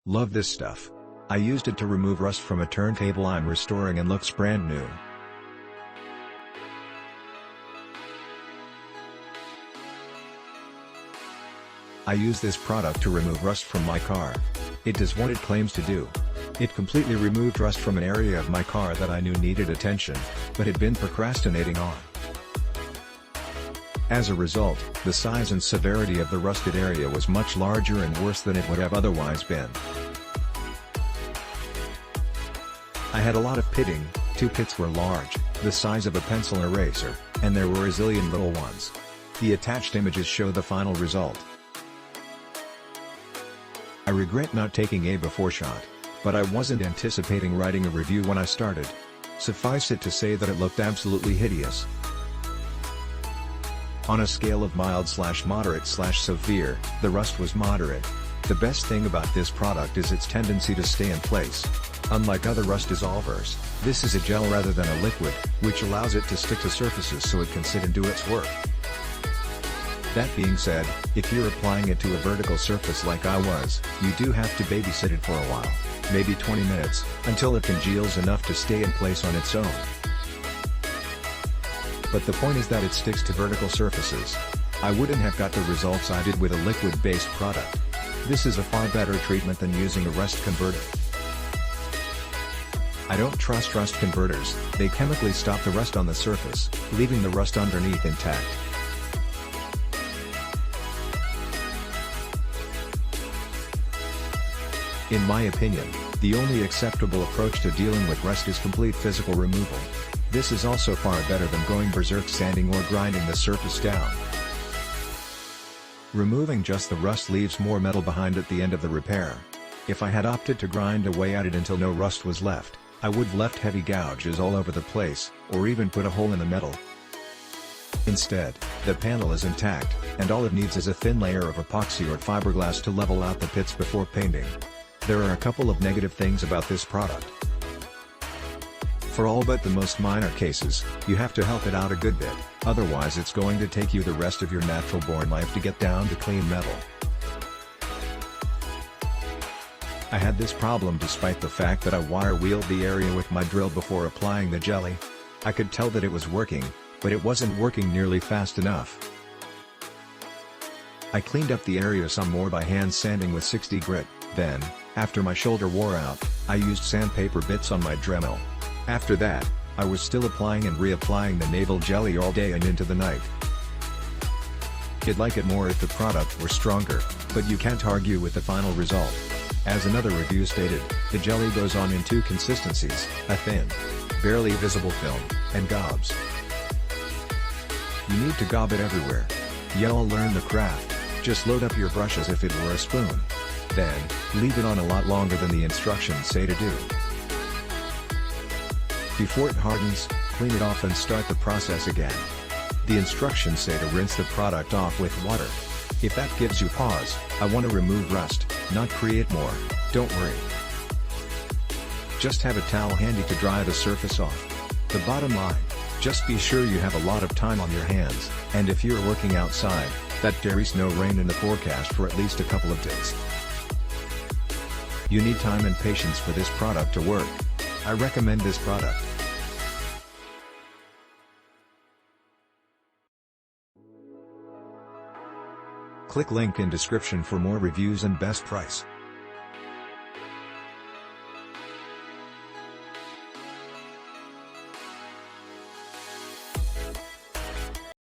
Love this stuff. I used it to remove rust from a turntable I'm restoring and looks brand new. I use this product to remove rust from my car. It does what it claims to do. It completely removed rust from an area of my car that I knew needed attention, but had been procrastinating on. As a result, the size and severity of the rusted area was much larger and worse than it would have otherwise been. I had a lot of pitting, 2 pits were large, the size of a pencil eraser, and there were a zillion little ones. The attached images show the final result. I regret not taking a before shot, but I wasn't anticipating writing a review when I started. Suffice it to say that it looked absolutely hideous. On a scale of mild/moderate/severe, the rust was moderate. The best thing about this product is its tendency to stay in place. Unlike other rust dissolvers, this is a gel rather than a liquid, which allows it to stick to surfaces so it can sit and do its work. That being said, if you're applying it to a vertical surface like I was, you do have to babysit it for a while, maybe 20 minutes, until it congeals enough to stay in place on its own. But the point is that it sticks to vertical surfaces. I wouldn't have got the results I did with a liquid-based product. This is a far better treatment than using a rust converter. I don't trust rust converters, they chemically stop the rust on the surface, leaving the rust underneath intact. In my opinion, the only acceptable approach to dealing with rust is complete physical removal. This is also far better than going berserk sanding or grinding the surface down. Removing just the rust leaves more metal behind at the end of the repair. If I had opted to grind away at it until no rust was left, I would have left heavy gouges all over the place, or even put a hole in the metal. Instead, the panel is intact, and all it needs is a thin layer of epoxy or fiberglass to level out the pits before painting. There are a couple of negative things about this product. For all but the most minor cases, you have to help it out a good bit, otherwise it's going to take you the rest of your natural-born life to get down to clean metal. I had this problem despite the fact that I wire-wheeled the area with my drill before applying the jelly. I could tell that it was working, but it wasn't working nearly fast enough. I cleaned up the area some more by hand sanding with 60 grit, then, after my shoulder wore out, I used sandpaper bits on my Dremel. After that, I was still applying and reapplying the Naval jelly all day and into the night. You'd like it more if the product were stronger, but you can't argue with the final result. As another review stated, the jelly goes on in 2 consistencies, a thin, barely visible film, and gobs. You need to gob it everywhere. Y'all learn the craft, just load up your brush as if it were a spoon. Then, leave it on a lot longer than the instructions say to do. Before it hardens, clean it off and start the process again. The instructions say to rinse the product off with water. If that gives you pause, I want to remove rust, not create more, don't worry. Just have a towel handy to dry the surface off. The bottom line, just be sure you have a lot of time on your hands, and if you're working outside, that there's no rain in the forecast for at least a couple of days. You need time and patience for this product to work. I recommend this product. Click link in description for more reviews and best price.